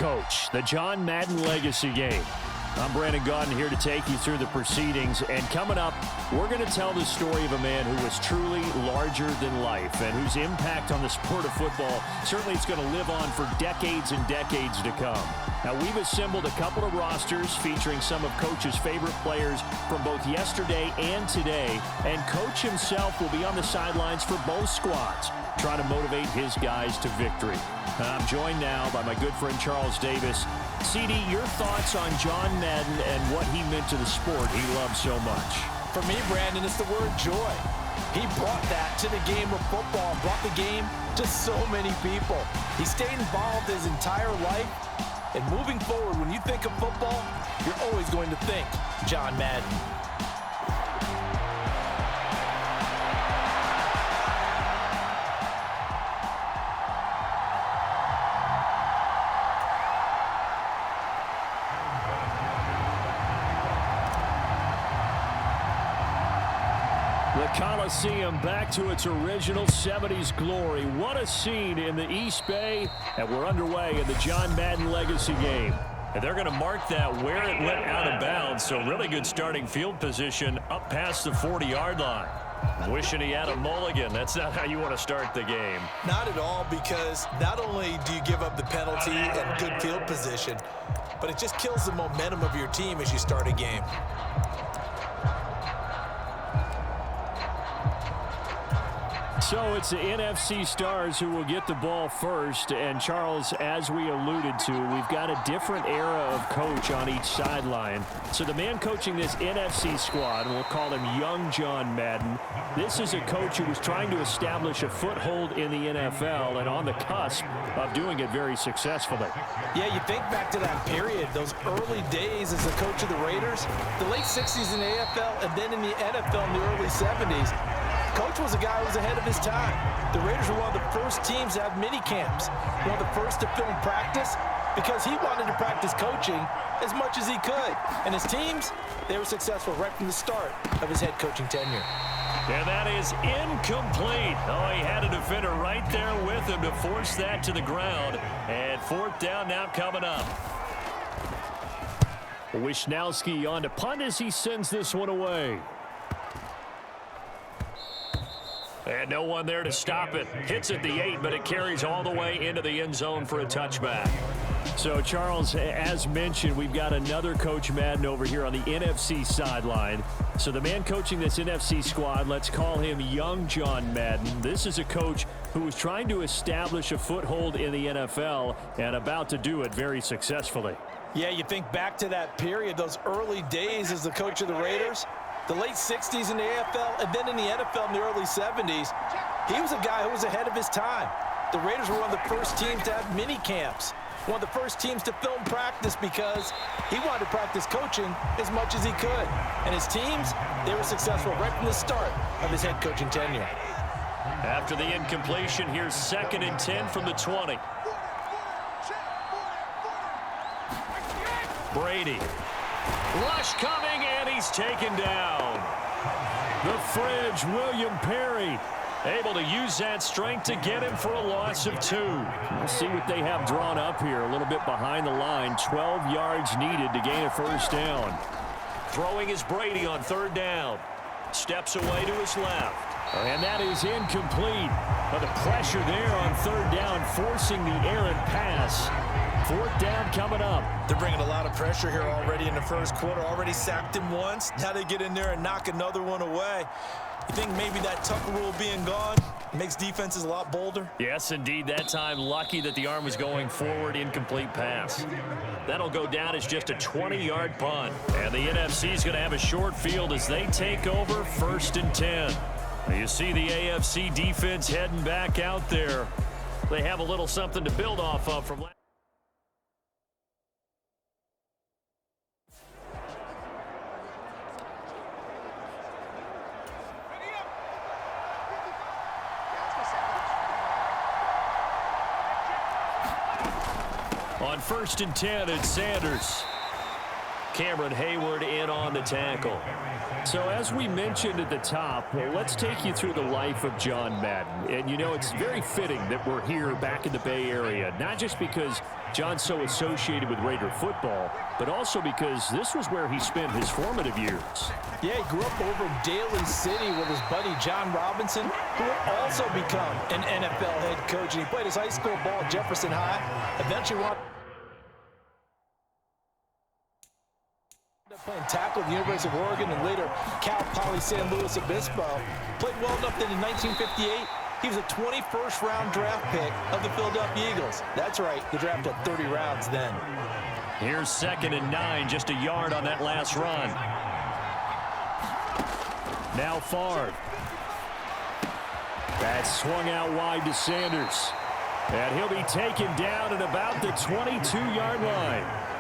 coach, the John Madden Legacy Game. I'm Brandon Gaudin here to take you through the proceedings, and coming up, we're going to tell the story of a man who was truly larger than life and whose impact on the sport of football certainly is going to live on for decades and decades to come. Now, we've assembled a couple of rosters featuring some of Coach's favorite players from both yesterday and today, and Coach himself will be on the sidelines for both squads, trying to motivate his guys to victory. I'm joined now by my good friend Charles Davis. CD, your thoughts on John Madden and what he meant to the sport he loved so much? For me, Brandon, it's the word joy. He brought that to the game of football, brought the game to so many people. He stayed involved his entire life. And moving forward, when you think of football, you're always going to think John Madden. The Coliseum back to its original 70s glory. What a scene in the East Bay, and we're underway in the John Madden Legacy Game. And they're going to mark that where it went out of bounds, so really good starting field position up past the 40-yard line. Wishing he had a mulligan. That's not how you want to start the game. Not at all, because not only do you give up the penalty and good field position, but it just kills the momentum of your team as you start a game. So it's the NFC stars who will get the ball first. And, Charles, as we alluded to, we've got a different era of coach on each sideline. So the man coaching this NFC squad, and we'll call him Young John Madden, this is a coach who was trying to establish a foothold in the NFL and on the cusp of doing it very successfully. Yeah, you think back to that period, those early days as a coach of the Raiders, the late 60s in the AFL, and then in the NFL in the early 70s. Coach was a guy who was ahead of his time. The Raiders were one of the first teams to have mini camps, one of the first to film practice, because he wanted to practice coaching as much as he could. And his teams, they were successful right from the start of his head coaching tenure. And that is incomplete. Oh, he had a defender right there with him to force that to the ground. And fourth down now coming up. Wishnowski on to punt as he sends this one away. And no one there to stop it. Hits at the 8, but it carries all the way into the end zone for a touchback. So, Charles, as mentioned, we've got another Coach Madden over here on the NFC sideline. So the man coaching this NFC squad, let's call him Young John Madden. This is a coach who was trying to establish a foothold in the NFL and about to do it very successfully. Yeah, you think back to that period, those early days as the coach of the Raiders. The late 60s in the AFL, and then in the NFL in the early 70s, he was a guy who was ahead of his time. The Raiders were one of the first teams to have mini camps, one of the first teams to film practice because he wanted to practice coaching as much as he could. And his teams, they were successful right from the start of his head coaching tenure. After the incompletion, here's 2nd and 10 from the 20. Brady. Rush coming, and he's taken down. The Fridge, William Perry, able to use that strength to get him for a loss of 2. We'll see what they have drawn up here. A little bit behind the line. 12 yards needed to gain a first down. Throwing is Brady on 3rd down. Steps away to his left. And that is incomplete. But the pressure there on 3rd down, forcing the errant pass. 4th down coming up. They're bringing a lot of pressure here already in the first quarter. Already sacked him once. Now they get in there and knock another one away. You think maybe that Tucker rule being gone makes defenses a lot bolder? Yes, indeed. That time, lucky that the arm was going forward. Incomplete pass. That'll go down as just a 20-yard punt. And the NFC is going to have a short field as they take over 1st and 10. You see the AFC defense heading back out there. They have a little something to build off of from last. On 1st and 10, it's Sanders. Cameron Hayward in on the tackle. So as we mentioned at the top, let's take you through the life of John Madden. And, you know, it's very fitting that we're here back in the Bay Area, not just because John's so associated with Raider football, but also because this was where he spent his formative years. Yeah, he grew up over in Daly City with his buddy John Robinson, who would also become an NFL head coach. And he played his high school ball at Jefferson High, eventually wound up playing tackle at the University of Oregon and later Cal Poly San Luis Obispo. Played well enough that in 1958, he was a 21st round draft pick of the Philadelphia Eagles. That's right, the draft had 30 rounds then. Here's 2nd and 9, just a yard on that last run. Now Favre. That's swung out wide to Sanders. And he'll be taken down at about the 22-yard line.